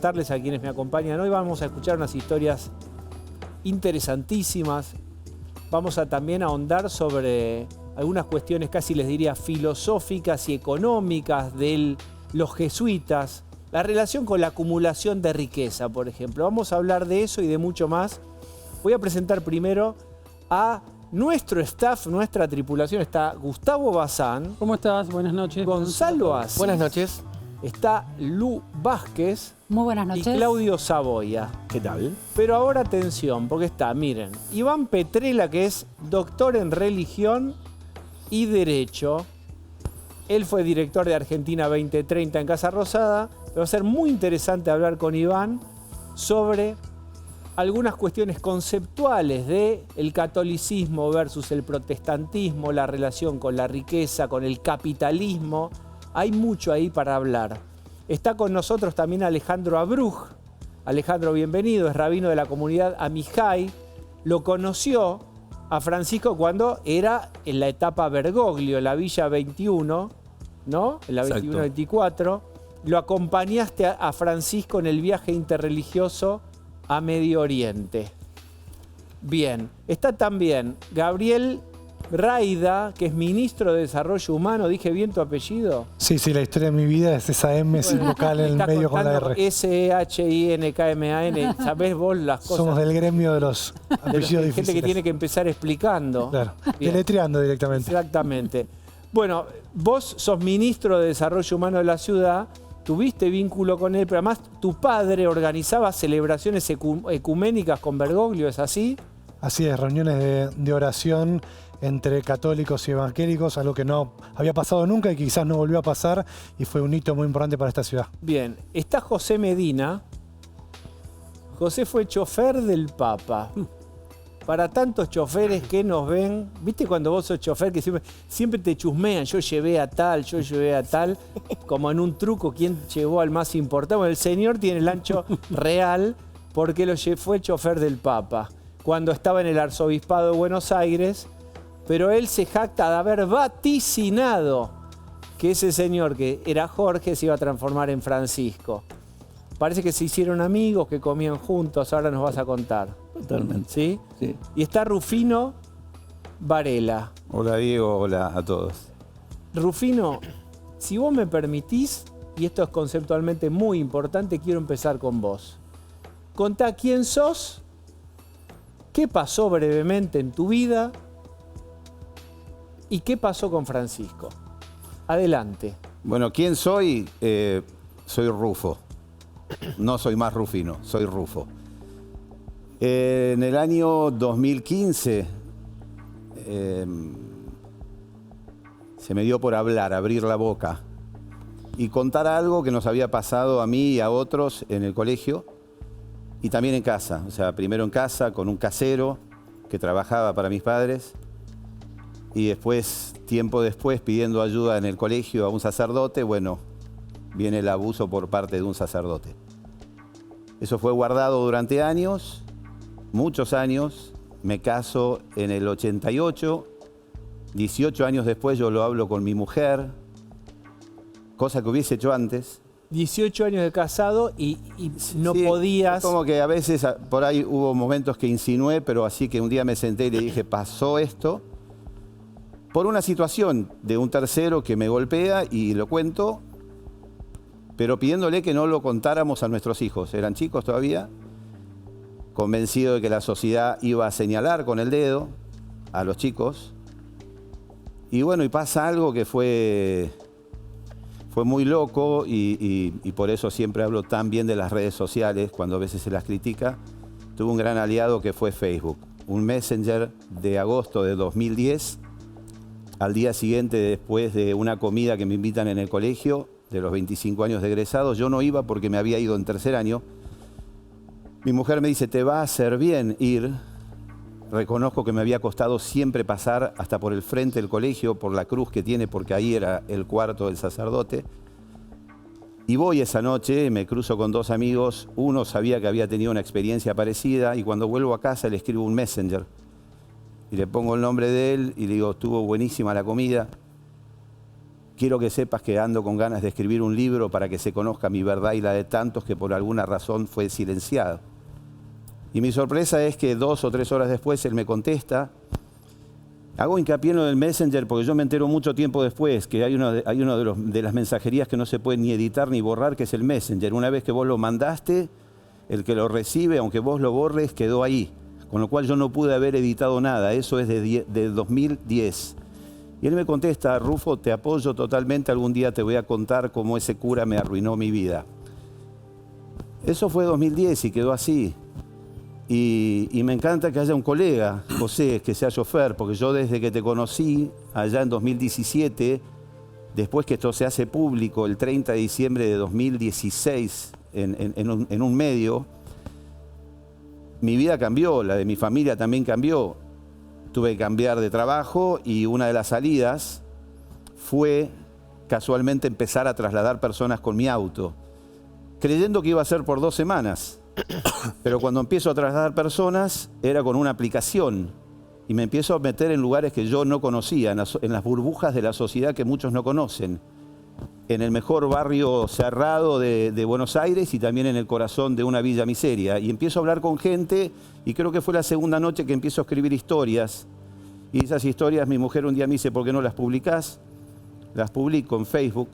Darles a quienes me acompañan hoy, vamos a escuchar unas historias interesantísimas. Vamos a también ahondar sobre algunas cuestiones casi les diría filosóficas y económicas de los jesuitas, la relación con la acumulación de riqueza, por ejemplo. Vamos a hablar de eso y de mucho más. Voy a presentar primero a nuestro staff, nuestra tripulación. Está Gustavo Bazán. ¿Cómo estás? Buenas noches. Gonzalo Asís. Buenas noches. Está Lu Vázquez. Muy buenas noches. Y Claudio Saboya. ¿Qué tal? Pero ahora atención, porque está, miren, Iván Petrella, que es doctor en religión y derecho. Él fue director de Argentina 2030 en Casa Rosada. Va a ser muy interesante hablar con Iván sobre algunas cuestiones conceptuales del catolicismo versus el protestantismo, la relación con la riqueza, con el capitalismo. Hay mucho ahí para hablar. Está con nosotros también Alejandro Abruj. Alejandro, bienvenido, es rabino de la comunidad Amijay. Lo conoció a Francisco cuando era en la etapa Bergoglio, en la Villa 21, ¿no? En la 21-24. Lo acompañaste a Francisco en el viaje interreligioso a Medio Oriente. Bien, está también Gabriel Raida, que es ministro de Desarrollo Humano. ¿Dije bien tu apellido? Sí, la historia de mi vida es esa M sin vocal en el medio con la R. S-H-I-N-K-M-A-N. ¿Sabés vos las cosas? Somos del gremio de los apellidos difíciles. Gente que tiene que empezar explicando. Claro, Bien. deletreando directamente. Exactamente. Bueno, vos sos ministro de Desarrollo Humano de la ciudad, tuviste vínculo con él, pero además tu padre organizaba celebraciones ecuménicas con Bergoglio, ¿es así? Así es, reuniones de oración entre católicos y evangélicos, algo que no había pasado nunca y que quizás no volvió a pasar, y fue un hito muy importante para esta ciudad. Bien, está José Medina. José fue chofer del Papa. Para tantos choferes que nos ven, ¿viste cuando vos sos chofer que siempre te chusmean? Yo llevé a tal, como en un truco, ¿quién llevó al más importante? Bueno, el señor tiene el ancho real porque fue chofer del Papa cuando estaba en el arzobispado de Buenos Aires. Pero él se jacta de haber vaticinado que ese señor que era Jorge se iba a transformar en Francisco. Parece que se hicieron amigos, que comían juntos, ahora nos vas a contar. Totalmente. ¿Sí? Sí. Y está Rufino Varela. Hola Diego, hola a todos. Rufino, si vos me permitís, y esto es conceptualmente muy importante, quiero empezar con vos. Contá quién sos, qué pasó brevemente en tu vida, ¿y qué pasó con Francisco? Adelante. Bueno, ¿quién soy? Soy Rufo. No soy más Rufino, soy Rufo. En el año 2015 se me dio por hablar, abrir la boca y contar algo que nos había pasado a mí y a otros en el colegio y también en casa. O sea, primero en casa con un casero que trabajaba para mis padres. Y después, tiempo después, pidiendo ayuda en el colegio a un sacerdote, bueno, viene el abuso por parte de un sacerdote. Eso fue guardado durante años, muchos años. Me caso en el 88, 18 años después yo lo hablo con mi mujer, cosa que hubiese hecho antes. 18 años de casado y no Sí, podías... Como que a veces por ahí hubo momentos que insinué, pero así que un día me senté y le dije, pasó esto por una situación de un tercero que me golpea y lo cuento, pero pidiéndole que no lo contáramos a nuestros hijos. Eran chicos todavía, convencido de que la sociedad iba a señalar con el dedo a los chicos. Y bueno, y pasa algo que fue muy loco y por eso siempre hablo tan bien de las redes sociales cuando a veces se las critica. Tuve un gran aliado que fue Facebook, un Messenger de agosto de 2010. Al día siguiente, después de una comida que me invitan en el colegio, de los 25 años de egresado, yo no iba porque me había ido en tercer año. Mi mujer me dice, te va a hacer bien ir. Reconozco que me había costado siempre pasar hasta por el frente del colegio, por la cruz que tiene, porque ahí era el cuarto del sacerdote. Y voy esa noche, me cruzo con dos amigos. Uno sabía que había tenido una experiencia parecida y cuando vuelvo a casa le escribo un Messenger. Y le pongo el nombre de él y le digo, estuvo buenísima la comida. quiero que sepas que ando con ganas de escribir un libro para que se conozca mi verdad y la de tantos que por alguna razón fue silenciado. Y mi sorpresa es que 2 o 3 horas después él me contesta. Hago hincapié en lo del Messenger porque yo me entero mucho tiempo después que hay uno de las mensajerías que no se puede ni editar ni borrar, que es el Messenger. Una vez que vos lo mandaste, el que lo recibe, aunque vos lo borres, quedó ahí. Con lo cual yo no pude haber editado nada. Eso es de 2010. Y él me contesta, Rufo, te apoyo totalmente, algún día te voy a contar cómo ese cura me arruinó mi vida. Eso fue 2010 y quedó así. Y me encanta que haya un colega, José, que sea chofer, porque yo desde que te conocí, allá en 2017, después que esto se hace público, el 30 de diciembre de 2016, en un medio, mi vida cambió, la de mi familia también cambió. Tuve que cambiar de trabajo y una de las salidas fue casualmente empezar a trasladar personas con mi auto, creyendo que iba a ser por 2 semanas. Pero cuando empiezo a trasladar personas era con una aplicación y me empiezo a meter en lugares que yo no conocía, en las burbujas de la sociedad que muchos no conocen, en el mejor barrio cerrado de Buenos Aires y también en el corazón de una villa miseria. Y empiezo a hablar con gente y creo que fue la segunda noche que empiezo a escribir historias. Y esas historias mi mujer un día me dice, ¿por qué no las publicás? Las publico en Facebook.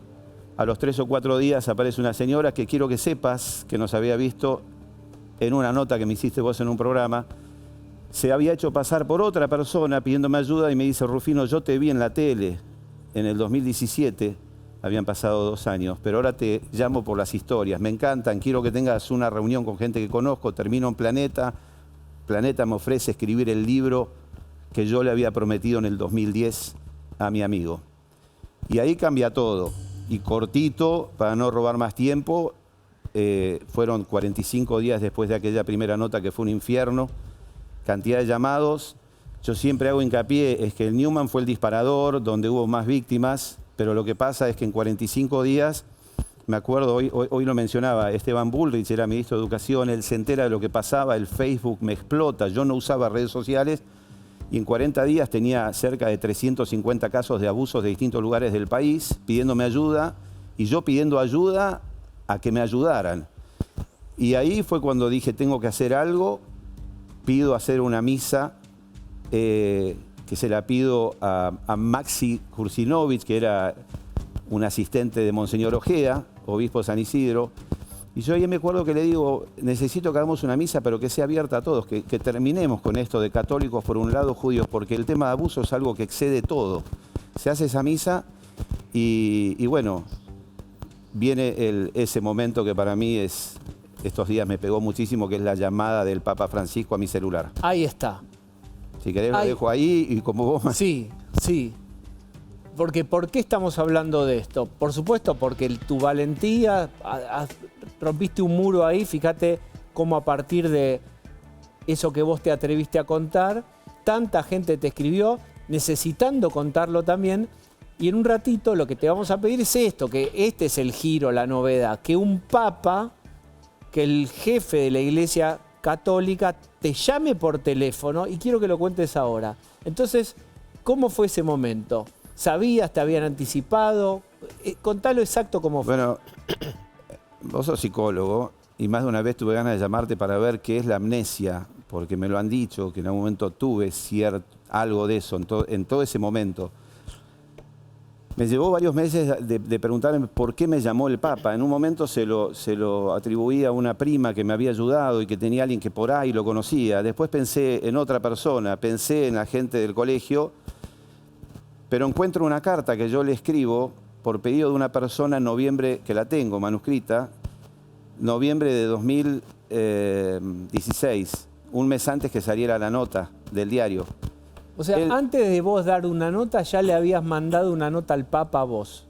A los 3 o 4 días aparece una señora que quiero que sepas que nos había visto en una nota que me hiciste vos en un programa. Se había hecho pasar por otra persona pidiéndome ayuda y me dice, Rufino, yo te vi en la tele en el 2017, habían pasado 2 años, pero ahora te llamo por las historias, me encantan, quiero que tengas una reunión con gente que conozco, termino en Planeta, Planeta me ofrece escribir el libro que yo le había prometido en el 2010 a mi amigo. Y ahí cambia todo, y cortito, para no robar más tiempo, fueron 45 días después de aquella primera nota que fue un infierno, cantidad de llamados. Yo siempre hago hincapié, es que el Newman fue el disparador, donde hubo más víctimas, pero lo que pasa es que en 45 días, me acuerdo, hoy lo mencionaba, Esteban Bullrich era ministro de Educación, él se entera de lo que pasaba, el Facebook me explota, yo no usaba redes sociales, y en 40 días tenía cerca de 350 casos de abusos de distintos lugares del país, pidiéndome ayuda, y yo pidiendo ayuda a que me ayudaran. Y ahí fue cuando dije, tengo que hacer algo, pido hacer una misa, que se la pido a Maxi Kursinovich, que era un asistente de Monseñor Ojeda, obispo de San Isidro. Y yo ahí me acuerdo que le digo, necesito que hagamos una misa, pero que sea abierta a todos, que terminemos con esto de católicos por un lado, judíos, porque el tema de abuso es algo que excede todo. Se hace esa misa y bueno, viene ese momento que para mí estos días me pegó muchísimo, que es la llamada del Papa Francisco a mi celular. Ahí está. Si querés lo dejo ahí y como vos... Sí, sí. Porque ¿por qué estamos hablando de esto? Por supuesto, porque tu valentía, rompiste un muro ahí, fíjate cómo a partir de eso que vos te atreviste a contar, tanta gente te escribió, necesitando contarlo también, y en un ratito lo que te vamos a pedir es esto, que este es el giro, la novedad, que un papa, que el jefe de la Iglesia Católica te llame por teléfono, y quiero que lo cuentes ahora. Entonces, ¿cómo fue ese momento? ¿Sabías? ¿Te habían anticipado? Contalo exacto cómo fue. Bueno, vos sos psicólogo y más de una vez tuve ganas de llamarte para ver qué es la amnesia, porque me lo han dicho, que en algún momento tuve algo de eso en todo ese momento. Me llevó varios meses de preguntarme por qué me llamó el Papa. En un momento se lo atribuía a una prima que me había ayudado y que tenía alguien que por ahí lo conocía. Después pensé en otra persona, pensé en la gente del colegio, pero encuentro una carta que yo le escribo por pedido de una persona en noviembre, que la tengo manuscrita, noviembre de 2016, un mes antes que saliera la nota del diario. O sea, antes de vos dar una nota, ya le habías mandado una nota al Papa a vos.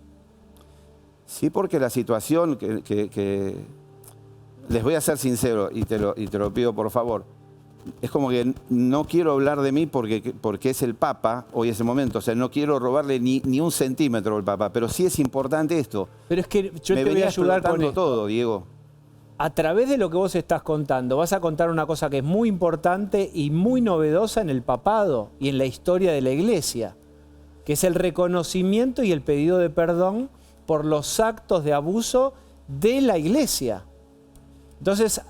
Sí, porque la situación que les voy a ser sincero y te lo pido por favor. Es como que no quiero hablar de mí porque es el Papa hoy ese momento. O sea, no quiero robarle ni un centímetro al Papa, pero sí es importante esto. Pero es que yo te voy a ayudar con esto. Todo, Diego. A través de lo que vos estás contando, vas a contar una cosa que es muy importante y muy novedosa en el papado y en la historia de la Iglesia. que es el reconocimiento y el pedido de perdón por los actos de abuso de la Iglesia. Entonces,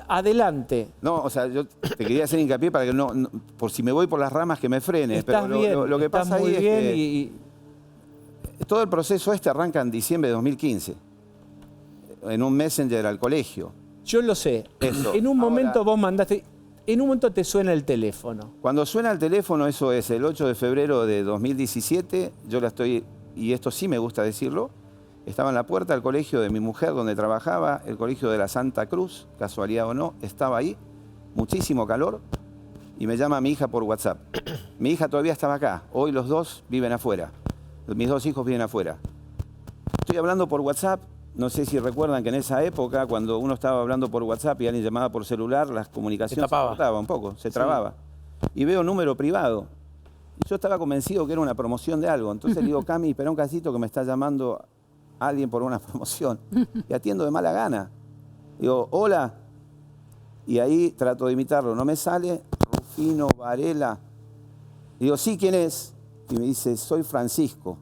adelante. No, o sea, yo te quería hacer hincapié para que por si me voy por las ramas que me frenes. Estás Pero bien, lo que estás pasa muy ahí es bien que todo el proceso arranca en diciembre de 2015, en un messenger al colegio. yo lo sé. Eso. En un momento Ahora, vos mandaste, en un momento te suena el teléfono. cuando suena el teléfono, eso es el 8 de febrero de 2017, yo la estoy, y esto sí me gusta decirlo, estaba en la puerta del colegio de mi mujer donde trabajaba, el colegio de la Santa Cruz, casualidad o no, estaba ahí, muchísimo calor, y me llama mi hija por WhatsApp. Mi hija todavía estaba acá, hoy los dos viven afuera, mis dos hijos viven afuera. Estoy hablando por WhatsApp, no sé si recuerdan que en esa época, cuando uno estaba hablando por WhatsApp y alguien llamaba por celular, las comunicaciones se cortaban un poco, se trababa. Y veo número privado. Y yo estaba convencido que era una promoción de algo. Entonces le digo, Cami, espera un casito que me está llamando alguien por una promoción. Y atiendo de mala gana. Digo, hola. Y ahí trato de imitarlo. No me sale. Rufino Varela. Digo, sí, ¿quién es? Y me dice, soy Francisco.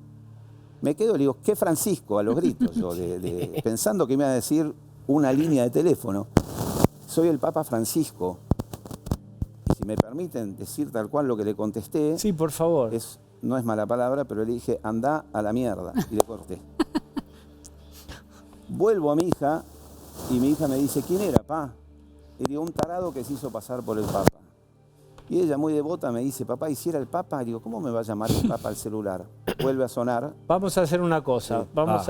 Me quedo, le digo, ¿qué Francisco? A los gritos, yo, pensando que me iba a decir una línea de teléfono. Soy el Papa Francisco. Y si me permiten decir tal cual lo que le contesté, Sí, por favor. no es mala palabra, pero le dije, anda a la mierda. Y le corté. Vuelvo a mi hija y mi hija me dice, ¿quién era, pa? Y digo, un tarado que se hizo pasar por el Papa. Y ella, muy devota, me dice, papá, ¿y si era el Papa? Y digo, ¿cómo me va a llamar el Papa al celular? Vuelve a sonar. Vamos a hacer una cosa. Sí. Vamos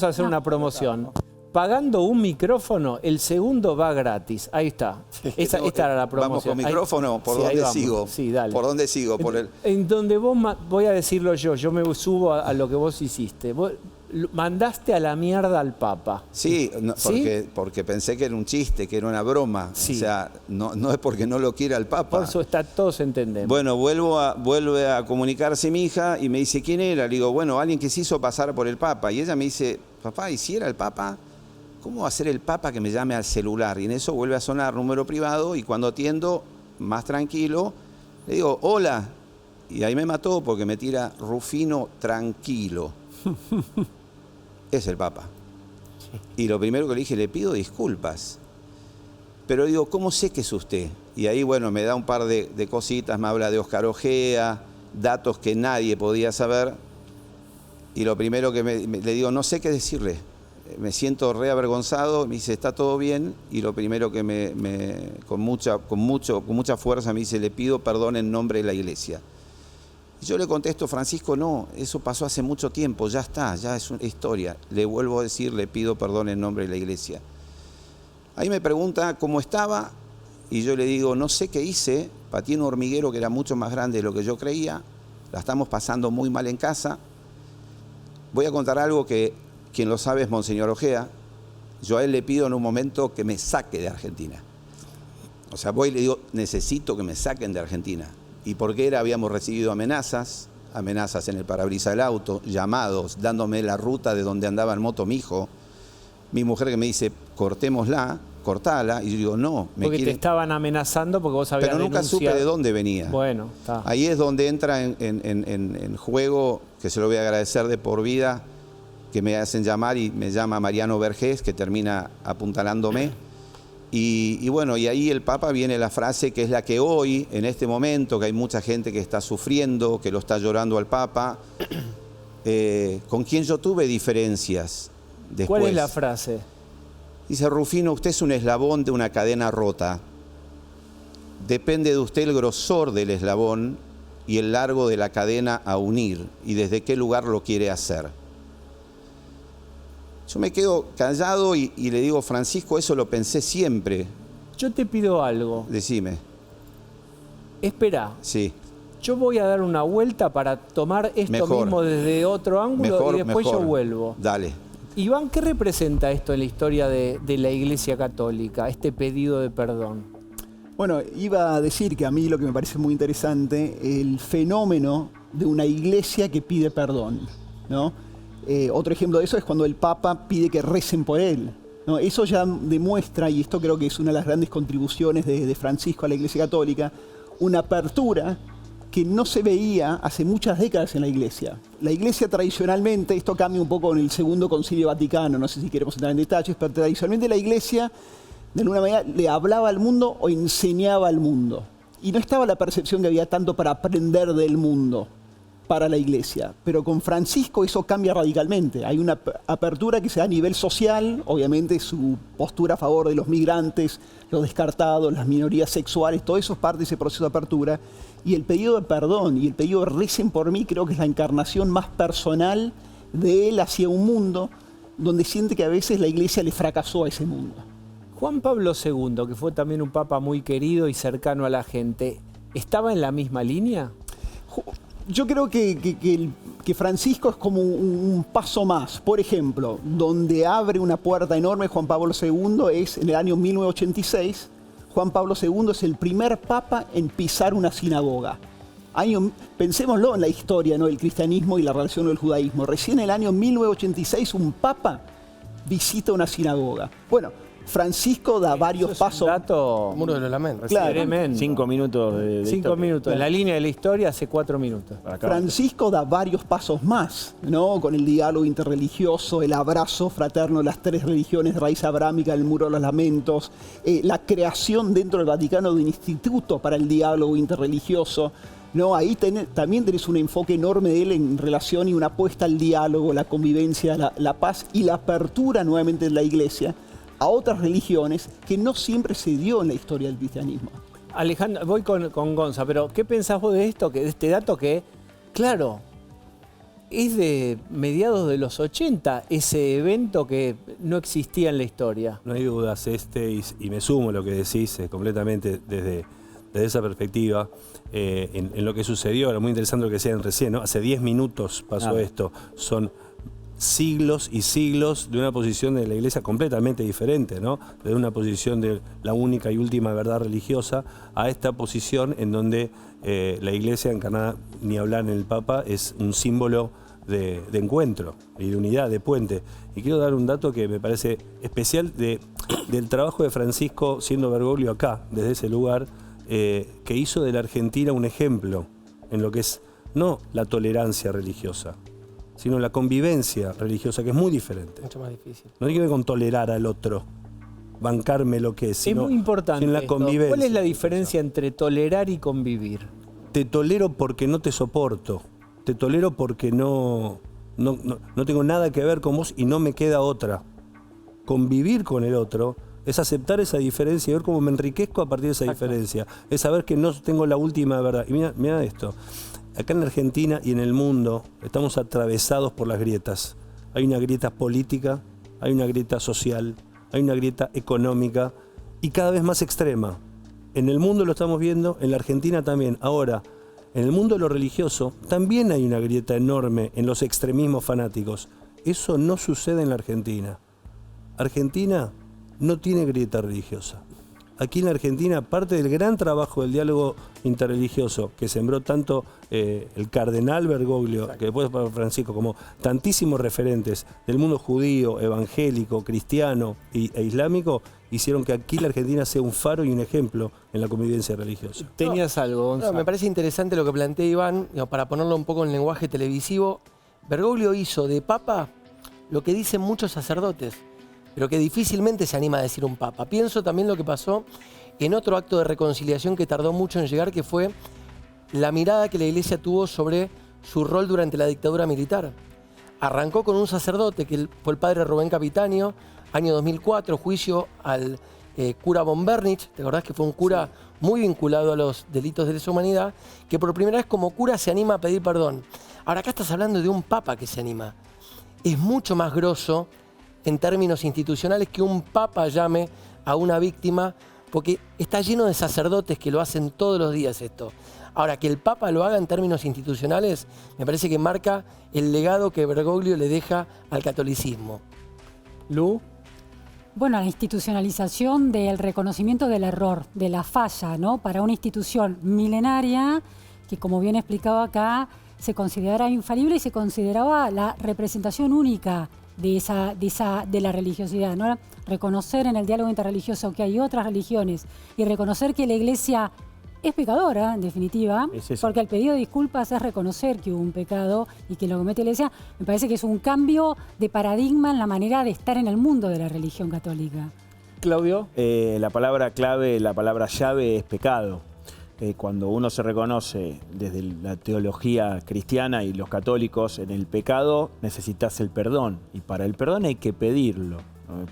a hacer una promoción. No. Pagando un micrófono, el segundo va gratis. Ahí está. Esta era la promoción. Vamos con micrófono, ¿por Sí, ahí dónde vamos. sigo? Sí, dale. ¿Por dónde sigo? Por el... En donde vos, voy a decirlo yo me subo a lo que vos hiciste. Vos mandaste a la mierda al Papa. Sí, ¿Sí? porque pensé que era un chiste, que era una broma. Sí. O sea, no es porque no lo quiera el Papa. Por eso todos entendemos. Bueno, vuelve a comunicarse mi hija y me dice, ¿quién era? Le digo, bueno, alguien que se hizo pasar por el Papa. Y ella me dice, papá, ¿y si era el Papa? ¿Cómo va a ser el Papa que me llame al celular? Y en eso vuelve a sonar número privado y cuando atiendo, más tranquilo, le digo, hola. Y ahí me mató porque me tira Rufino tranquilo. Es el Papa. Y lo primero que le dije, le pido disculpas. Pero digo, ¿cómo sé que es usted? Y ahí, bueno, me da un par de cositas, me habla de Oscar Ojea, datos que nadie podía saber. Y lo primero que le digo, no sé qué decirle. Me siento re avergonzado, me dice, está todo bien. Y lo primero que con mucha fuerza me dice, le pido perdón en nombre de la Iglesia. Y yo le contesto, Francisco, no, eso pasó hace mucho tiempo, ya está, ya es una historia. Le vuelvo a decir, le pido perdón en nombre de la Iglesia. Ahí me pregunta cómo estaba y yo le digo, no sé qué hice, pateé un hormiguero que era mucho más grande de lo que yo creía, la estamos pasando muy mal en casa. Voy a contar algo que quien lo sabe es Monseñor Ojea. Yo a él le pido en un momento que me saque de Argentina. O sea, voy y le digo, necesito que me saquen de Argentina. ¿Y por qué era? Habíamos recibido amenazas en el parabrisas del auto, llamados, dándome la ruta de donde andaba en moto mi hijo. Mi mujer que me dice, cortémosla, cortala. Y yo digo, no, porque te estaban amenazando porque vos habías Pero nunca denunciado. supe de dónde venía. Bueno, está. Ahí es donde entra en juego, que se lo voy a agradecer de por vida, que me hacen llamar y me llama Mariano Vergés, que termina apuntalándome. Y bueno, y ahí el Papa viene la frase que es la que hoy, en este momento, que hay mucha gente que está sufriendo, que lo está llorando al Papa, con quien yo tuve diferencias después. ¿Cuál es la frase? Dice, Rufino, usted es un eslabón de una cadena rota. Depende de usted el grosor del eslabón y el largo de la cadena a unir, y desde qué lugar lo quiere hacer. Yo me quedo callado y le digo, Francisco, eso lo pensé siempre. Yo te pido algo. Decime. Espera. Sí. Yo voy a dar una vuelta para tomar esto Mejor. mismo desde otro ángulo y después mejor. yo vuelvo. Dale. Iván, ¿qué representa esto en la historia de la Iglesia Católica, este pedido de perdón? Bueno, iba a decir que a mí lo que me parece muy interesante, el fenómeno de una iglesia que pide perdón, ¿no? Otro ejemplo de eso es cuando el Papa pide que recen por él, ¿no? Eso ya demuestra, y esto creo que es una de las grandes contribuciones de Francisco a la Iglesia Católica, una apertura que no se veía hace muchas décadas en la Iglesia. La Iglesia tradicionalmente, esto cambia un poco en el Segundo Concilio Vaticano, no sé si queremos entrar en detalles, pero tradicionalmente la Iglesia de alguna manera le hablaba al mundo o enseñaba al mundo. Y no estaba la percepción que había tanto para aprender del mundo para la Iglesia. Pero con Francisco eso cambia radicalmente. Hay una apertura que se da a nivel social, obviamente su postura a favor de los migrantes, los descartados, las minorías sexuales, todo eso es parte de ese proceso de apertura. Y el pedido de perdón y el pedido de recen por mí creo que es la encarnación más personal de él hacia un mundo donde siente que a veces la Iglesia le fracasó a ese mundo. Juan Pablo II, que fue también un papa muy querido y cercano a la gente, ¿estaba en la misma línea? Yo creo que Francisco es como un paso más. Por ejemplo, donde abre una puerta enorme Juan Pablo II es en el año 1986. Juan Pablo II es el primer papa en pisar una sinagoga. Pensémoslo en la historia, ¿no?, del cristianismo y la relación del judaísmo. Recién en el año 1986 un papa visita una sinagoga. Bueno, Francisco da varios pasos. Dato Muro de los Lamentos. Claro. tremendo. 5 minutos de 5 historia. minutos. En la línea de la historia hace 4 minutos. Para acá. Francisco da varios pasos más, ¿no? Con el diálogo interreligioso, el abrazo fraterno de las 3 religiones de raíz abrámica, el Muro de los Lamentos, la creación dentro del Vaticano de un instituto para el diálogo interreligioso. No, ahí también tenés un enfoque enorme de él en relación y una apuesta al diálogo, la convivencia, la paz y la apertura nuevamente de la Iglesia a otras religiones que no siempre se dio en la historia del cristianismo. Alejandro, voy con Gonza, pero ¿qué pensás vos de esto? De este dato que, claro, es de mediados de los 80, ese evento que no existía en la historia. No hay dudas, y me sumo a lo que decís completamente desde esa perspectiva, en lo que sucedió. Era muy interesante lo que decían recién, ¿no? Hace 10 minutos pasó esto. Son siglos y siglos de una posición de la Iglesia completamente diferente, ¿no? De una posición de la única y última verdad religiosa a esta posición en donde la Iglesia encarnada, ni hablar en el Papa, es un símbolo de encuentro y de unidad, de puente. Y quiero dar un dato que me parece especial del trabajo de Francisco siendo Bergoglio acá, desde ese lugar, que hizo de la Argentina un ejemplo en lo que es no la tolerancia religiosa, sino la convivencia religiosa, que es muy diferente. Mucho más difícil. No tiene que ver con tolerar al otro, bancarme lo que es, sino, es muy importante sino la esto. convivencia. ¿Cuál es la diferencia entre tolerar y convivir? Te tolero porque no te soporto, te tolero porque no tengo nada que ver con vos y no me queda otra. Convivir con el otro es aceptar esa diferencia y ver cómo me enriquezco a partir de esa diferencia. Es saber que no tengo la última verdad. Y mira esto. Acá en Argentina y en el mundo estamos atravesados por las grietas. Hay una grieta política, hay una grieta social, hay una grieta económica y cada vez más extrema. En el mundo lo estamos viendo, en la Argentina también. Ahora, en el mundo de lo religioso también hay una grieta enorme en los extremismos fanáticos. Eso no sucede en la Argentina. Argentina no tiene grieta religiosa. Aquí en la Argentina, parte del gran trabajo del diálogo interreligioso que sembró tanto el cardenal Bergoglio, que después para Francisco, como tantísimos referentes del mundo judío, evangélico, cristiano e islámico, hicieron que aquí la Argentina sea un faro y un ejemplo en la convivencia religiosa. ¿Tenías algo, Gonzalo? No, me parece interesante lo que plantea Iván, para ponerlo un poco en lenguaje televisivo. Bergoglio hizo de papa lo que dicen muchos sacerdotes, pero que difícilmente se anima a decir un papa. Pienso también lo que pasó en otro acto de reconciliación que tardó mucho en llegar, que fue la mirada que la Iglesia tuvo sobre su rol durante la dictadura militar. Arrancó con un sacerdote, que fue el padre Rubén Capitanio, año 2004, juicio al cura von Bernich. ¿Te acordás que fue un cura muy vinculado a los delitos de lesa humanidad, que por primera vez como cura se anima a pedir perdón? Ahora acá estás hablando de un papa que se anima. Es mucho más grosso en términos institucionales que un papa llame a una víctima, porque está lleno de sacerdotes que lo hacen todos los días esto. Ahora, que el papa lo haga en términos institucionales, me parece que marca el legado que Bergoglio le deja al catolicismo. Lu. Bueno, la institucionalización del reconocimiento del error, de la falla, ¿no? Para una institución milenaria que, como bien explicaba acá, se consideraba infalible y se consideraba la representación única de la religiosidad, ¿no? Reconocer en el diálogo interreligioso que hay otras religiones y reconocer que la Iglesia es pecadora, en definitiva, Es eso. porque el pedido de disculpas es reconocer que hubo un pecado y que lo comete la Iglesia. Me parece que es un cambio de paradigma en la manera de estar en el mundo de la religión católica. Claudio. La palabra clave, la palabra llave es pecado. Cuando uno se reconoce desde la teología cristiana y los católicos en el pecado, necesitas el perdón. Y para el perdón hay que pedirlo.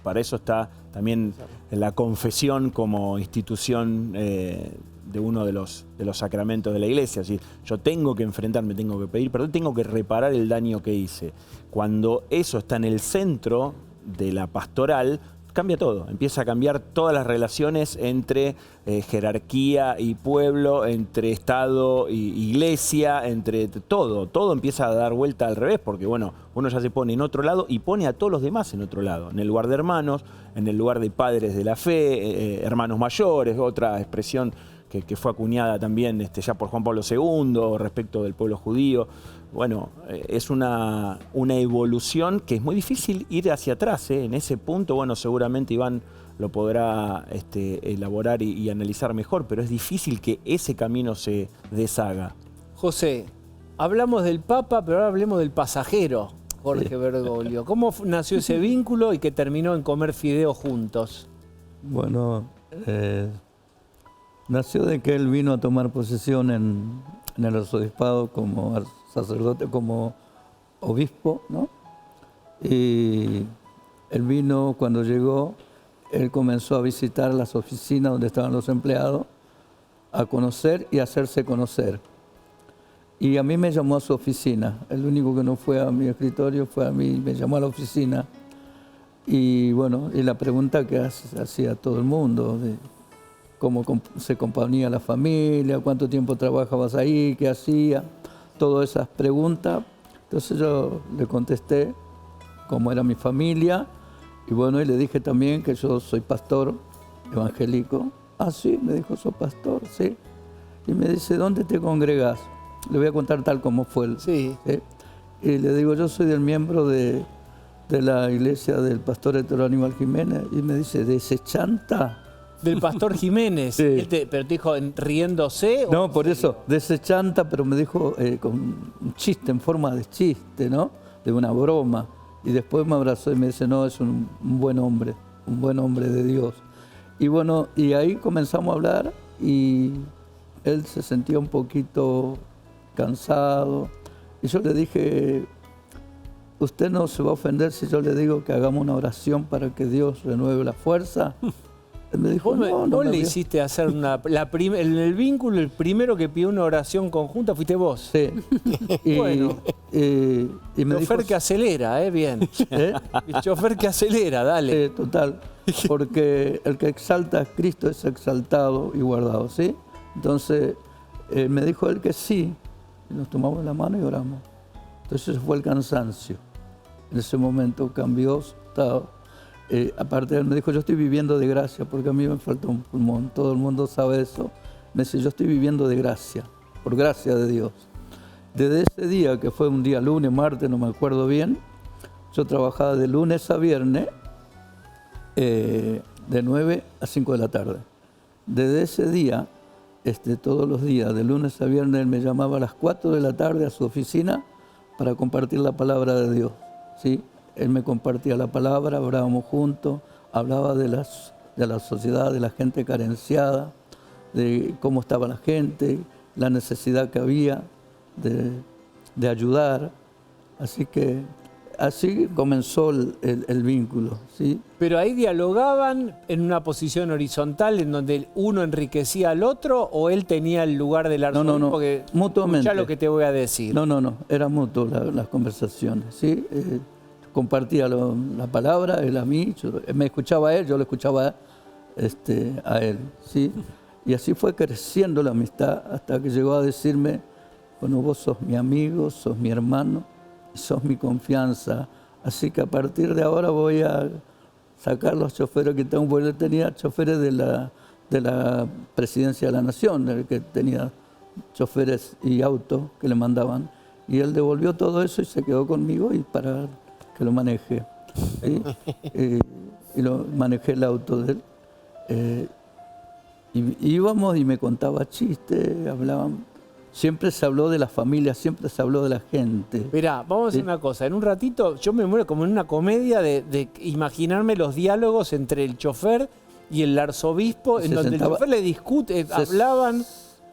Para eso está también la confesión como institución de uno de los sacramentos de la Iglesia. Es decir, yo tengo que enfrentarme, tengo que pedir perdón, tengo que reparar el daño que hice. Cuando eso está en el centro de la pastoral, cambia todo, empieza a cambiar todas las relaciones entre jerarquía y pueblo, entre Estado y Iglesia, entre todo empieza a dar vuelta al revés, porque bueno, uno ya se pone en otro lado y pone a todos los demás en otro lado, en el lugar de hermanos, en el lugar de padres de la fe, hermanos mayores, otra expresión que fue acuñada también ya por Juan Pablo II respecto del pueblo judío. Bueno, es una evolución que es muy difícil ir hacia atrás. En ese punto, bueno, seguramente Iván lo podrá elaborar y analizar mejor, pero es difícil que ese camino se deshaga. José, hablamos del Papa, pero ahora hablemos del pasajero, Jorge Bergoglio. ¿Cómo nació ese vínculo y que terminó en comer fideos juntos? Bueno, nació de que él vino a tomar posesión en el arzobispado como sacerdote, como obispo, ¿no? Y él vino, cuando llegó, él comenzó a visitar las oficinas donde estaban los empleados, a conocer y hacerse conocer. Y a mí me llamó a su oficina. El único que no fue a mi escritorio fue a mí, me llamó a la oficina. Y bueno, y la pregunta que hacía todo el mundo, de cómo se componía la familia, cuánto tiempo trabajabas ahí, qué hacía, todas esas preguntas. Entonces yo le contesté cómo era mi familia y bueno, y le dije también que yo soy pastor evangélico. Ah, sí, me dijo, ¿sos pastor? Sí. Y me dice, ¿dónde te congregas? Le voy a contar tal como fue él. Sí. ¿Sí? Y le digo, yo soy del miembro de la iglesia del pastor Héctor Aníbal Jiménez. Y me dice, ¿de ese chanta? Del pastor Jiménez. Sí. ¿Pero te dijo riéndose? No, por eso, de ese chanta, pero me dijo con un chiste, en forma de chiste, ¿no? De una broma. Y después me abrazó y me dice, no, es un buen hombre de Dios. Y bueno, y ahí comenzamos a hablar y él se sentía un poquito cansado. Y yo le dije, ¿usted no se va a ofender si yo le digo que hagamos una oración para que Dios renueve la fuerza? Él me dijo, Vos le hiciste hacer en el vínculo, el primero que pidió una oración conjunta fuiste vos. Sí. Bueno. Y me chofer dijo, que acelera, bien. ¿eh? El chofer que acelera, dale. Total, porque el que exalta a Cristo es exaltado y guardado, ¿sí? Entonces, me dijo él que sí, y nos tomamos la mano y oramos. Entonces fue el cansancio. En ese momento cambió su estado. Aparte, él me dijo, yo estoy viviendo de gracia, porque a mí me falta un pulmón, todo el mundo sabe eso. Me dice, yo estoy viviendo de gracia, por gracia de Dios. Desde ese día, que fue un día lunes, martes, no me acuerdo bien, yo trabajaba de lunes a viernes, de 9 a 5 de la tarde. Desde ese día, todos los días, de lunes a viernes, él me llamaba a las 4 de la tarde a su oficina para compartir la palabra de Dios, ¿sí? Él me compartía la palabra, hablábamos juntos, hablaba de la sociedad, de la gente carenciada, de cómo estaba la gente, la necesidad que había de ayudar. Así que así comenzó el vínculo, ¿sí? Pero ahí dialogaban en una posición horizontal en donde uno enriquecía al otro o él tenía el lugar del arzobispo. No, porque mutuamente. escuchá lo que te voy a decir. No, era mutuo las conversaciones, ¿sí? Compartía la palabra, él a mí, me escuchaba a él, yo lo escuchaba a él, ¿sí? Y así fue creciendo la amistad hasta que llegó a decirme, bueno, vos sos mi amigo, sos mi hermano, y sos mi confianza, así que a partir de ahora voy a sacar los choferes que tengo, porque él tenía choferes de la Presidencia de la Nación, el que tenía choferes y autos que le mandaban, y él devolvió todo eso y se quedó conmigo y para que lo maneje, ¿sí? Y lo manejé el auto de él. Y íbamos y me contaba chistes, hablaban. Siempre se habló de la familia, siempre se habló de la gente. Mirá, vamos a hacer una cosa. En un ratito yo me muero como en una comedia de imaginarme los diálogos entre el chofer y el arzobispo, en donde el chofer le discute, hablaban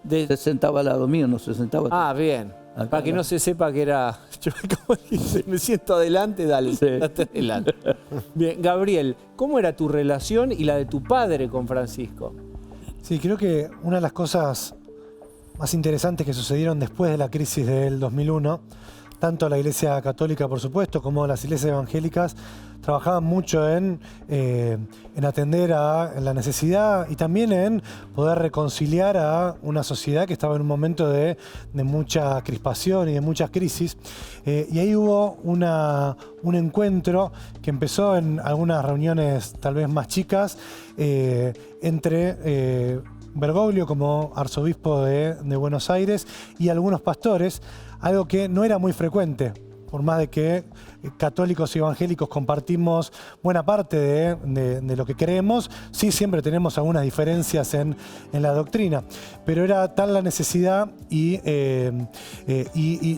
de... Se sentaba al lado mío, no se sentaba... Ah, bien. Acá Para que no se sepa que era... Yo, como dice, me siento adelante, dale, Sí. sentate adelante. Bien, Gabriel, ¿cómo era tu relación y la de tu padre con Francisco? Sí, creo que una de las cosas más interesantes que sucedieron después de la crisis del 2001, tanto la Iglesia Católica, por supuesto, como las iglesias evangélicas, trabajaban mucho en atender a la necesidad y también en poder reconciliar a una sociedad que estaba en un momento de mucha crispación y de muchas crisis. Y ahí hubo un encuentro que empezó en algunas reuniones tal vez más chicas entre Bergoglio como arzobispo de Buenos Aires y algunos pastores, algo que no era muy frecuente, por más de que católicos y evangélicos compartimos buena parte de lo que creemos, sí siempre tenemos algunas diferencias en la doctrina, pero era tal la necesidad y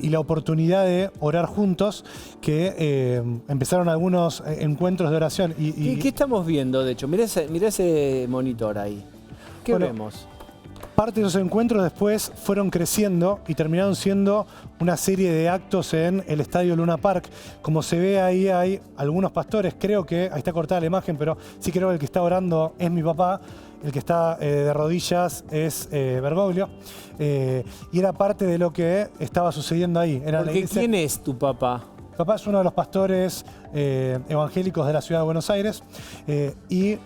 la oportunidad de orar juntos que empezaron algunos encuentros de oración. ¿Qué estamos viendo, de hecho? Mirá ese monitor ahí. ¿Qué Bueno, vemos? Parte de esos encuentros después fueron creciendo y terminaron siendo una serie de actos en el Estadio Luna Park. Como se ve ahí hay algunos pastores, creo que, ahí está cortada la imagen, pero sí creo que el que está orando es mi papá, el que está de rodillas es Bergoglio, y era parte de lo que estaba sucediendo ahí. Era Porque ¿quién es tu papá? Mi papá es uno de los pastores evangélicos de la ciudad de Buenos Aires, y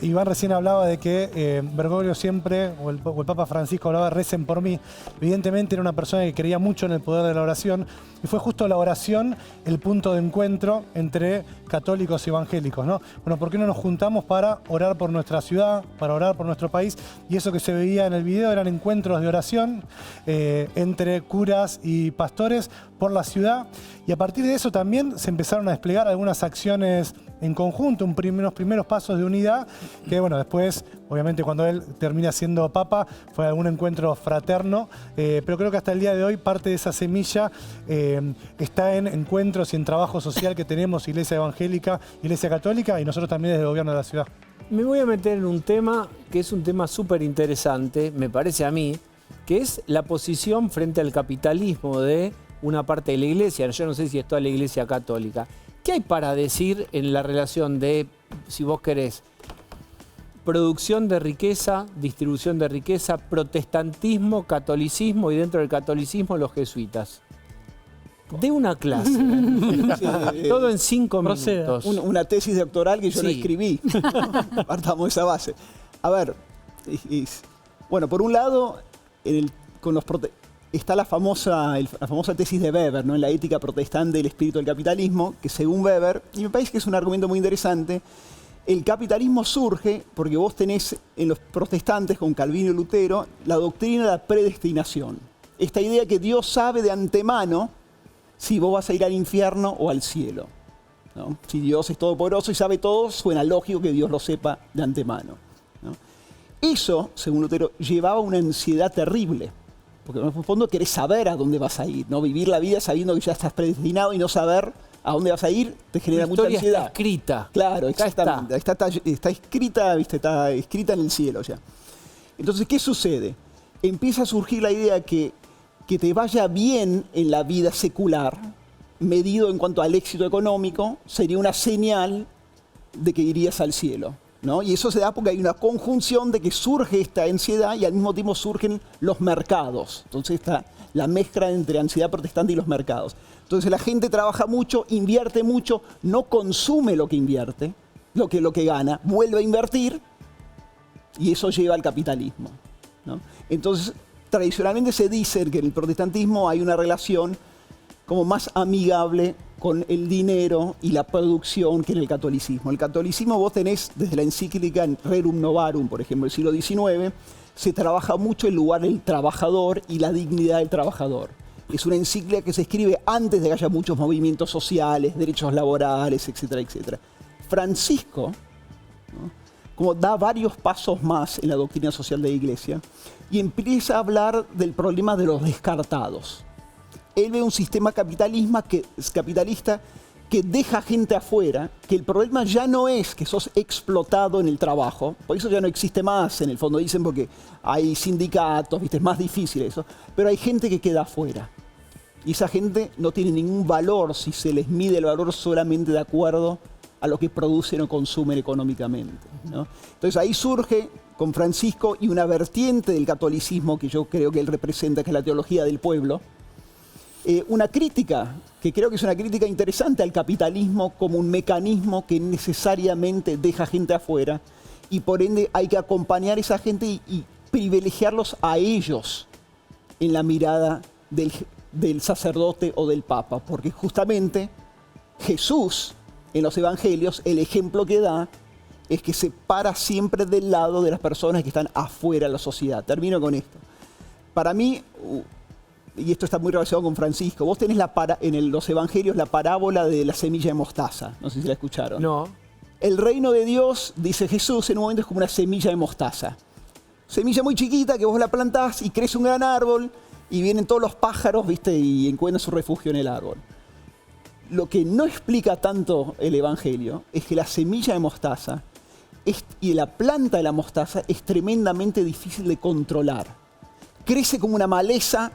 Iván recién hablaba de que Bergoglio siempre, o el Papa Francisco hablaba, recen por mí. Evidentemente era una persona que creía mucho en el poder de la oración y fue justo la oración el punto de encuentro entre católicos y evangélicos, ¿no? Bueno, ¿por qué no nos juntamos para orar por nuestra ciudad, para orar por nuestro país? Y eso que se veía en el video eran encuentros de oración entre curas y pastores por la ciudad, y a partir de eso también se empezaron a desplegar algunas acciones en conjunto, unos primeros pasos de unidad, que bueno, después, obviamente cuando él termina siendo papa, fue algún encuentro fraterno, pero creo que hasta el día de hoy parte de esa semilla está en encuentros y en trabajo social que tenemos Iglesia Evangélica, Iglesia Católica y nosotros también desde el gobierno de la ciudad. Me voy a meter en un tema que es un tema súper interesante, me parece a mí, que es la posición frente al capitalismo de una parte de la iglesia. Yo no sé si es toda la iglesia católica. ¿Qué hay para decir en la relación de, si vos querés, producción de riqueza, distribución de riqueza, protestantismo, catolicismo y dentro del catolicismo los jesuitas? De una clase. Todo en 5 minutos. Una tesis doctoral que yo no escribí. Partamos de esa base. A ver, bueno, por un lado, está la famosa tesis de Weber, ¿no? En la ética protestante del espíritu del capitalismo, que según Weber, y me parece que es un argumento muy interesante, el capitalismo surge porque vos tenés en los protestantes, con Calvino y Lutero, la doctrina de la predestinación. Esta idea que Dios sabe de antemano si vos vas a ir al infierno o al cielo, ¿no? Si Dios es todopoderoso y sabe todo, suena lógico que Dios lo sepa de antemano, ¿no? Eso, según Lutero, llevaba una ansiedad terrible. Porque en el fondo querés saber a dónde vas a ir, ¿no? Vivir la vida sabiendo que ya estás predestinado y no saber a dónde vas a ir te genera mucha ansiedad. Está escrita. Claro, exactamente. Está escrita, ¿viste? Está escrita en el cielo ya. Entonces, ¿qué sucede? Empieza a surgir la idea que te vaya bien en la vida secular, medido en cuanto al éxito económico, sería una señal de que irías al cielo, ¿no? Y eso se da porque hay una conjunción de que surge esta ansiedad y al mismo tiempo surgen los mercados. Entonces está la mezcla entre ansiedad protestante y los mercados. Entonces la gente trabaja mucho, invierte mucho, no consume lo que invierte, lo que gana, vuelve a invertir y eso lleva al capitalismo, ¿no? Entonces, tradicionalmente se dice que en el protestantismo hay una relación como más amigable con el dinero y la producción que en el catolicismo. El catolicismo vos tenés desde la encíclica Rerum Novarum, por ejemplo, del siglo XIX, se trabaja mucho el lugar del trabajador y la dignidad del trabajador. Es una encíclica que se escribe antes de que haya muchos movimientos sociales, derechos laborales, etcétera, etcétera. Francisco, ¿no?, como da varios pasos más en la doctrina social de la Iglesia y empieza a hablar del problema de los descartados. Él ve un sistema capitalista que deja gente afuera, que el problema ya no es que sos explotado en el trabajo, por eso ya no existe más, en el fondo dicen, porque hay sindicatos, ¿viste? Es más difícil eso, pero hay gente que queda afuera. Y esa gente no tiene ningún valor si se les mide el valor solamente de acuerdo a lo que producen o consumen económicamente, ¿no? Entonces ahí surge con Francisco y una vertiente del catolicismo que yo creo que él representa, que es la teología del pueblo, una crítica, que creo que es una crítica interesante al capitalismo como un mecanismo que necesariamente deja gente afuera y por ende hay que acompañar a esa gente y privilegiarlos a ellos en la mirada del sacerdote o del papa, porque justamente Jesús en los evangelios, el ejemplo que da es que se para siempre del lado de las personas que están afuera de la sociedad. Termino con esto. Para mí, y esto está muy relacionado con Francisco, vos tenés en los evangelios la parábola de la semilla de mostaza. No sé si la escucharon. No. El reino de Dios, dice Jesús, en un momento es como una semilla de mostaza. Semilla muy chiquita que vos la plantás y crece un gran árbol y vienen todos los pájaros, ¿viste? Y encuentran su refugio en el árbol. Lo que no explica tanto el evangelio es que la semilla de mostaza y la planta de la mostaza es tremendamente difícil de controlar. Crece como una maleza,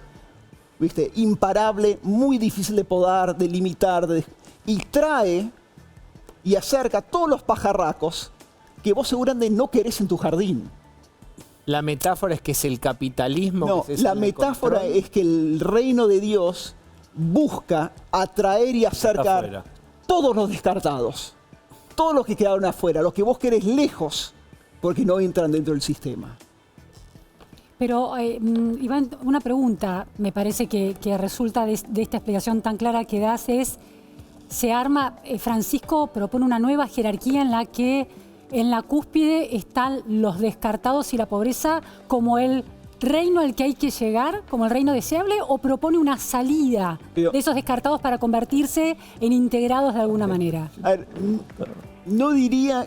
¿viste? Imparable, muy difícil de podar, de limitar, y trae y acerca a todos los pajarracos que vos seguramente no querés en tu jardín. La metáfora es que es el capitalismo. No, que se la sale de metáfora control. es que el reino de Dios busca atraer y acercar afuera. todos los descartados, todos los que quedaron afuera, los que vos querés lejos, porque no entran dentro del sistema. Pero, Iván, una pregunta me parece que resulta de esta explicación tan clara que das es, se arma, Francisco propone una nueva jerarquía en la que en la cúspide están los descartados y la pobreza como el reino al que hay que llegar, como el reino deseable, o propone una salida de esos descartados para convertirse en integrados de alguna manera. A ver, no diría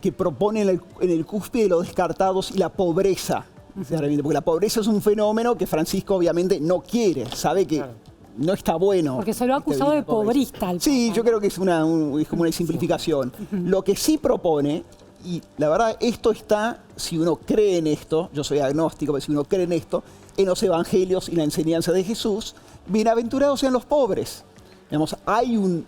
que proponen en el cúspide los descartados y la pobreza, porque la pobreza es un fenómeno que Francisco obviamente no quiere, sabe que no está bueno. Porque se lo ha acusado de pobrista. Sí, yo creo que es como una simplificación. Lo que sí propone, y la verdad esto está, si uno cree en esto, yo soy agnóstico, pero si uno cree en esto, en los evangelios y la enseñanza de Jesús, bienaventurados sean los pobres. Digamos, hay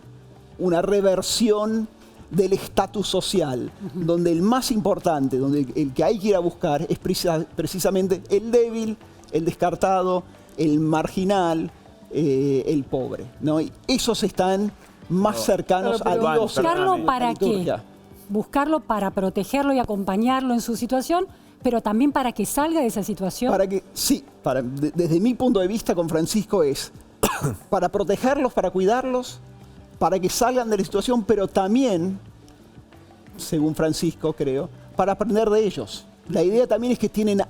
una reversión del estatus social, donde el más importante, donde el que hay que ir a buscar es precisamente el débil, el descartado, el marginal, el pobre, ¿no? Y esos están más cercanos a Dios. ¿Buscarlo para qué? Buscarlo para protegerlo y acompañarlo en su situación, pero también para que salga de esa situación. Desde mi punto de vista con Francisco es para protegerlos, para cuidarlos, para que salgan de la situación, pero también, según Francisco creo, para aprender de ellos. La idea también es que tienen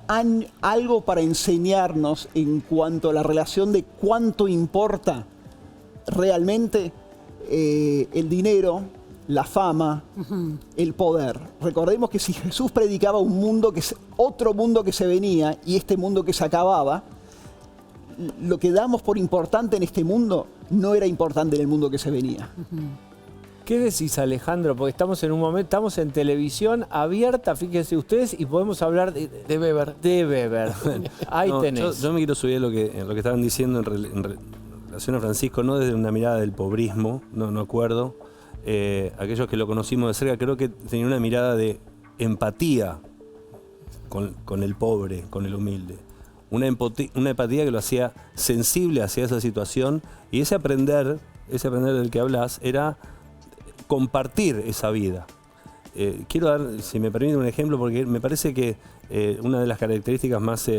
algo para enseñarnos en cuanto a la relación de cuánto importa realmente el dinero, la fama, el poder. Recordemos que si Jesús predicaba un mundo otro mundo que se venía y este mundo que se acababa, lo que damos por importante en este mundo no era importante en el mundo que se venía. ¿Qué decís, Alejandro? Porque estamos en un momento, estamos en televisión abierta, fíjense ustedes, y podemos hablar de Weber. De Weber. Ahí No, tenés. yo me quiero subir a lo que estaban diciendo en relación a Francisco, no desde una mirada del pobrismo, no acuerdo. Aquellos que lo conocimos de cerca, creo que tenía una mirada de empatía con el pobre, con el humilde. Una empatía que lo hacía sensible hacia esa situación, y ese aprender del que hablas era compartir esa vida. Quiero dar, si me permite, un ejemplo, porque me parece que una de las características más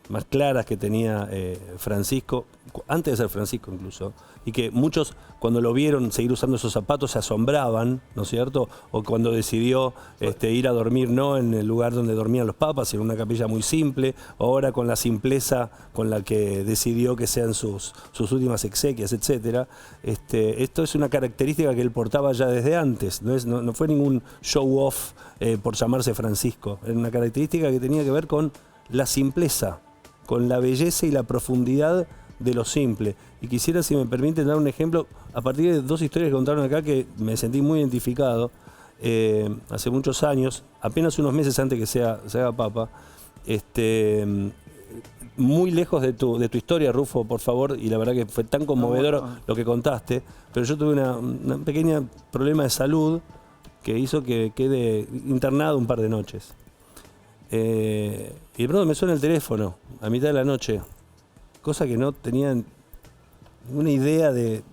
más claras que tenía Francisco, antes de ser Francisco incluso, y que muchos cuando lo vieron seguir usando esos zapatos se asombraban, ¿no es cierto? O cuando decidió ir a dormir no en el lugar donde dormían los papas, en una capilla muy simple, o ahora con la simpleza con la que decidió que sean sus últimas exequias, etc. Esto es una característica que él portaba ya desde antes, no fue ningún show off por llamarse Francisco, era una característica que tenía que ver con la simpleza, con la belleza y la profundidad de lo simple. Y quisiera, si me permiten, dar un ejemplo a partir de dos historias que contaron acá que me sentí muy identificado. Hace muchos años, apenas unos meses antes que se haga papa, muy lejos de tu historia, Rufo, por favor, y la verdad que fue tan conmovedor lo que contaste, pero yo tuve una pequeña problema de salud que hizo que quede internado un par de noches. Y de pronto me suena el teléfono a mitad de la noche, cosa que no tenía ninguna idea de...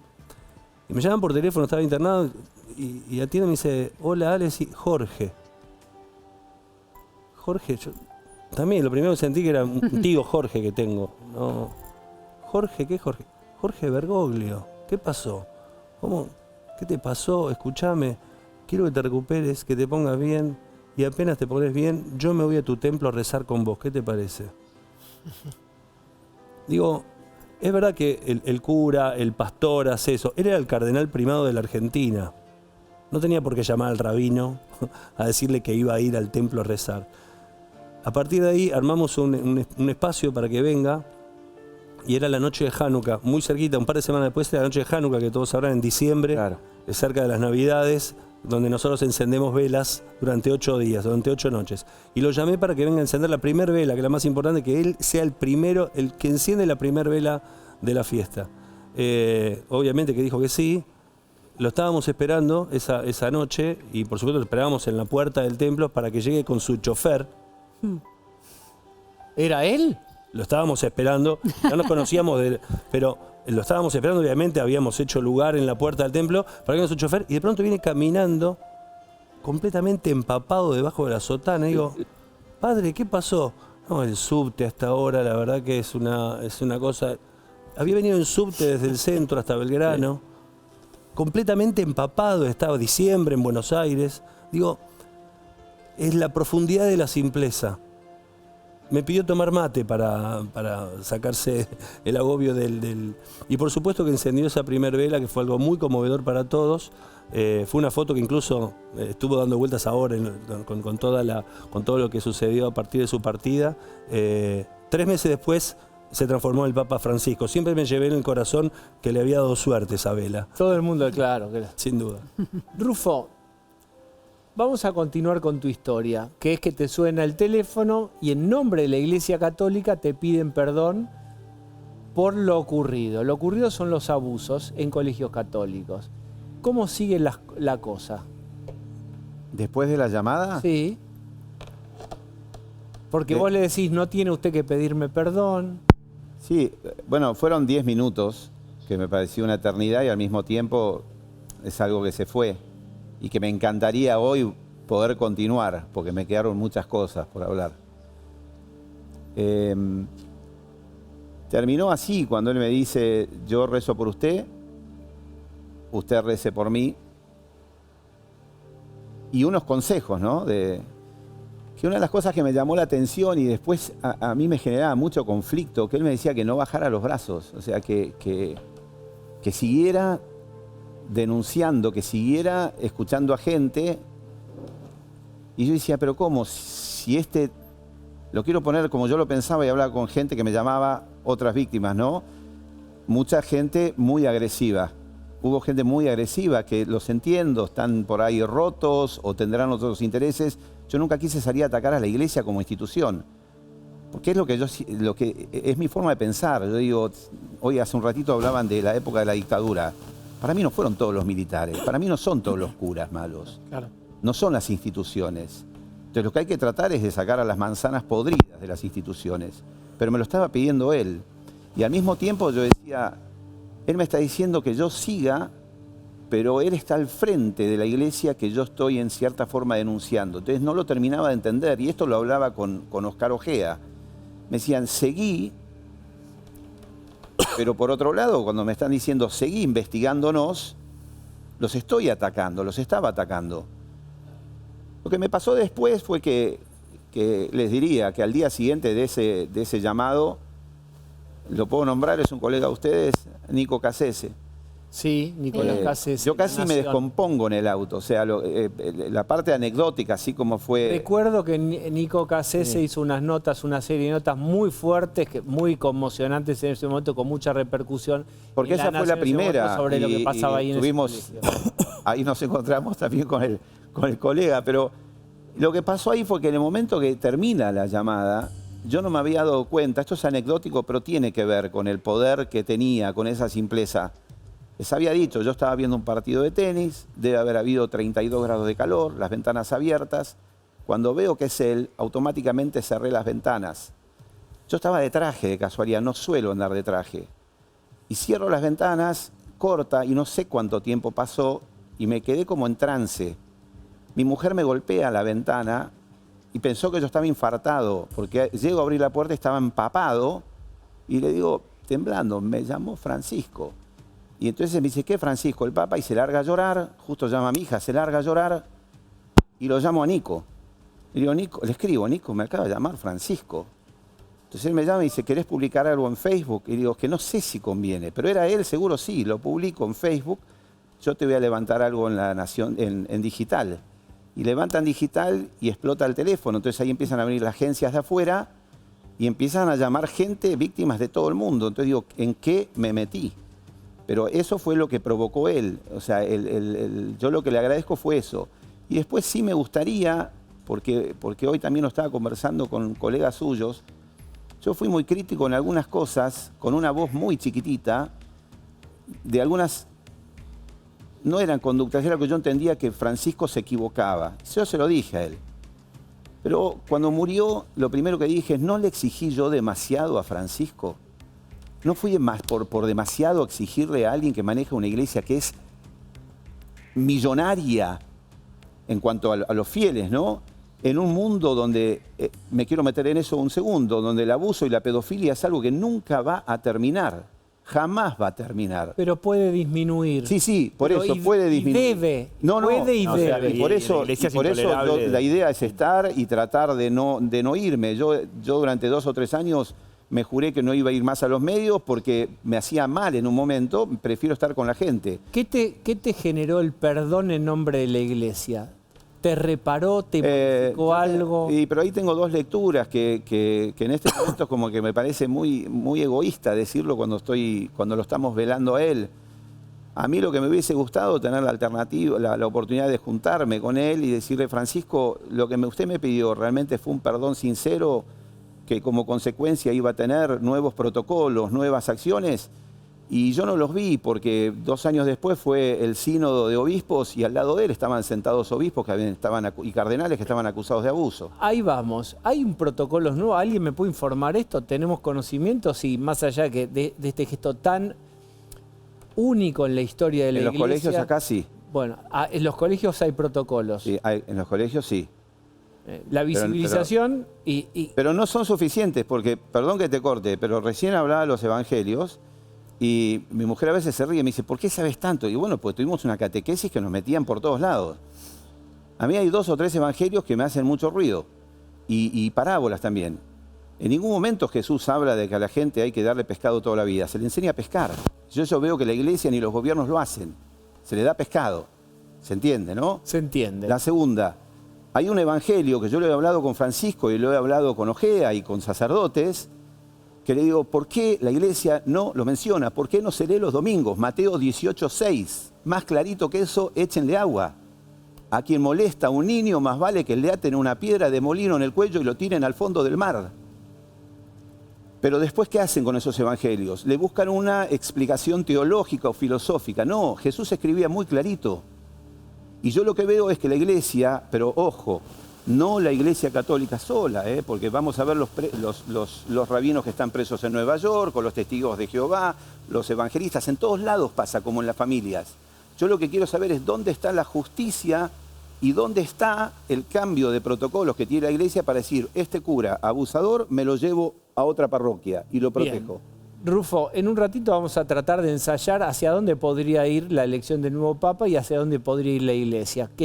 Y me llaman por teléfono, estaba internado, y atiendo y me dice, hola Alex, y Jorge. Jorge, yo también lo primero que sentí que era un tío Jorge que tengo. No. Jorge, ¿qué Jorge? Jorge Bergoglio. ¿Qué pasó? ¿Cómo? ¿Qué te pasó? Escúchame, quiero que te recuperes, que te pongas bien, y apenas te pones bien, yo me voy a tu templo a rezar con vos. ¿Qué te parece? Digo, es verdad que el cura, el pastor hace eso. Él era el cardenal primado de la Argentina. No tenía por qué llamar al rabino a decirle que iba a ir al templo a rezar. A partir de ahí armamos un espacio para que venga, y era la noche de Hanukkah, muy cerquita, un par de semanas después era la noche de Hanukkah, que todos sabrán, en diciembre, claro, cerca de las Navidades, donde nosotros encendemos velas durante 8 días, durante 8 noches. Y lo llamé para que venga a encender la primera vela, que es la más importante, que él sea el primero, el que enciende la primera vela de la fiesta. Obviamente que dijo que sí. Lo estábamos esperando esa noche, y por supuesto lo esperábamos en la puerta del templo para que llegue con su chofer. ¿Era él? Lo estábamos esperando, no nos conocíamos, pero lo estábamos esperando, obviamente habíamos hecho lugar en la puerta del templo para que venga su chofer, y de pronto viene caminando completamente empapado debajo de la sotana. Y digo, padre, ¿qué pasó? No, el subte hasta ahora, la verdad que es una cosa... Había venido en subte desde el centro hasta Belgrano, completamente empapado, estaba diciembre en Buenos Aires. Digo, es la profundidad de la simpleza. Me pidió tomar mate para sacarse el agobio del... Y por supuesto que encendió esa primer vela, que fue algo muy conmovedor para todos. Fue una foto que incluso estuvo dando vueltas ahora con todo lo que sucedió a partir de su partida. 3 meses después se transformó el Papa Francisco. Siempre me llevé en el corazón que le había dado suerte esa vela. Todo el mundo, claro. Sin duda. Rufo, vamos a continuar con tu historia, que es que te suena el teléfono y en nombre de la Iglesia Católica te piden perdón por lo ocurrido. Lo ocurrido son los abusos en colegios católicos. ¿Cómo sigue la cosa? ¿Después de la llamada? Sí. Porque vos le decís, no tiene usted que pedirme perdón. Sí, bueno, fueron 10 minutos, que me pareció una eternidad, y al mismo tiempo es algo que se fue. Y que me encantaría hoy poder continuar, porque me quedaron muchas cosas por hablar. Terminó así, cuando él me dice, yo rezo por usted, usted rece por mí. Y unos consejos, ¿no? Que una de las cosas que me llamó la atención y después a mí me generaba mucho conflicto, que él me decía que no bajara los brazos, o sea, que siguiera denunciando, que siguiera escuchando a gente. Y yo decía, pero ¿cómo? Si lo quiero poner como yo lo pensaba, y hablaba con gente que me llamaba, otras víctimas, ¿no? Mucha gente muy agresiva. Hubo gente muy agresiva, que los entiendo, están por ahí rotos o tendrán otros intereses. Yo nunca quise salir a atacar a la iglesia como institución, porque es lo que es mi forma de pensar. Yo digo, hoy hace un ratito hablaban de la época de la dictadura. Para mí no fueron todos los militares, para mí no son todos los curas malos, Claro. no son las instituciones. Entonces lo que hay que tratar es de sacar a las manzanas podridas de las instituciones, pero me lo estaba pidiendo él. Y al mismo tiempo yo decía, él me está diciendo que yo siga, pero él está al frente de la iglesia que yo estoy en cierta forma denunciando. Entonces no lo terminaba de entender, y esto lo hablaba con Oscar Ojea. me decían, seguí, pero por otro lado, cuando me están diciendo, seguí investigándonos, los estoy atacando, los estaba atacando. Lo que me pasó después fue que les diría que al día siguiente de ese llamado, lo puedo nombrar, es un colega de ustedes, Nico Cassese. Sí, Nicolás Cassese. Yo casi me Nación. descompongo en el auto, o sea, la parte anecdótica, así como fue... Recuerdo que Nico Cassese hizo una serie de notas muy fuertes, muy conmocionantes en ese momento, con mucha repercusión. Porque en esa fue la Nación en ese momento primera. sobre lo que pasaba ahí en tuvimos, ese colegio. ahí nos encontramos también con el colega, pero lo que pasó ahí fue que en el momento que termina la llamada, yo no me había dado cuenta, esto es anecdótico, pero tiene que ver con el poder que tenía, con esa simpleza. Les había dicho, yo estaba viendo un partido de tenis, debe haber habido 32 grados de calor, las ventanas abiertas. Cuando veo que es él, automáticamente cerré las ventanas. Yo estaba de traje, de casualidad, no suelo andar de traje. Y cierro las ventanas, corta, y no sé cuánto tiempo pasó, y me quedé como en trance. Mi mujer me golpea la ventana y pensó que yo estaba infartado, porque llego a abrir la puerta y estaba empapado, y le digo, temblando, me llamó Francisco. Y entonces me dice, ¿qué Francisco? El Papa, y se larga a llorar, justo llama a mi hija, se larga a llorar, y lo llamo a Nico. Y digo, Nico, le escribo, Nico, me acaba de llamar Francisco. Entonces él me llama y dice, ¿querés publicar algo en Facebook? Y digo, que no sé si conviene, pero era él, seguro sí, lo publico en Facebook, yo te voy a levantar algo en La Nación, en digital. Y levantan digital y explota el teléfono, entonces ahí empiezan a venir las agencias de afuera y empiezan a llamar gente, víctimas de todo el mundo. Entonces digo, ¿en qué me metí? Pero eso fue lo que provocó él. O sea, yo lo que le agradezco fue eso. Y después sí me gustaría, porque hoy también lo estaba conversando con colegas suyos, yo fui muy crítico en algunas cosas, con una voz muy chiquitita, de algunas, no eran conductas, era que yo entendía que Francisco se equivocaba. Yo se lo dije a él. Pero cuando murió, lo primero que dije es, ¿no le exigí yo demasiado a Francisco? ¿No fui por demasiado exigirle a alguien que maneja una iglesia que es millonaria en cuanto a los fieles, ¿no? En un mundo donde, me quiero meter en eso un segundo, donde el abuso y la pedofilia es algo que nunca va a terminar, jamás va a terminar. Pero puede disminuir. Sí, por Pero eso puede disminuir. Debe. No, puede y o sea, debe. y por eso, la idea es estar y tratar de no irme. Yo durante 2 o 3 años me juré que no iba a ir más a los medios porque me hacía mal en un momento, prefiero estar con la gente. ¿Qué te generó el perdón en nombre de la iglesia? ¿Te reparó? ¿Te modificó algo? Pero ahí tengo 2 lecturas que en este momento como que me parece muy egoísta decirlo cuando lo estamos velando a él. A mí lo que me hubiese gustado tener la alternativa, la oportunidad de juntarme con él y decirle, Francisco, lo que usted me pidió realmente fue un perdón sincero, que como consecuencia iba a tener nuevos protocolos, nuevas acciones, y yo no los vi porque 2 años después fue el sínodo de obispos y al lado de él estaban sentados obispos y cardenales que estaban acusados de abuso. Ahí vamos. ¿Hay un protocolo nuevo? ¿Alguien me puede informar esto? ¿Tenemos conocimiento? Sí, más allá de este gesto tan único en la historia de la iglesia. En los colegios acá sí. Bueno, en los colegios hay protocolos. Sí, en los colegios sí. La visibilización Pero no son suficientes porque, perdón que te corte, pero recién hablaba de los evangelios y mi mujer a veces se ríe y me dice, ¿por qué sabes tanto? Y bueno, pues tuvimos una catequesis que nos metían por todos lados. A mí hay 2 o 3 evangelios que me hacen mucho ruido y parábolas también. En ningún momento Jesús habla de que a la gente hay que darle pescado toda la vida, se le enseña a pescar. Yo veo que la iglesia ni los gobiernos lo hacen, se le da pescado. ¿Se entiende, no? Se entiende. La segunda, hay un evangelio que yo lo he hablado con Francisco y lo he hablado con Ojea y con sacerdotes, que le digo, ¿por qué la iglesia no lo menciona? ¿Por qué no se lee los domingos? Mateo 18:6. Más clarito que eso, échenle agua. A quien molesta a un niño, más vale que le aten una piedra de molino en el cuello y lo tiren al fondo del mar. Pero después, ¿qué hacen con esos evangelios? Le buscan una explicación teológica o filosófica. No, Jesús escribía muy clarito. Y yo lo que veo es que la iglesia, pero ojo, no la iglesia católica sola, porque vamos a ver los rabinos que están presos en Nueva York, o los testigos de Jehová, los evangelistas, en todos lados pasa como en las familias. Yo lo que quiero saber es dónde está la justicia ¿Y dónde está el cambio de protocolos que tiene la iglesia para decir, este cura abusador me lo llevo a otra parroquia y lo protejo? Bien. Rufo, en un ratito vamos a tratar de ensayar hacia dónde podría ir la elección del nuevo Papa y hacia dónde podría ir la iglesia.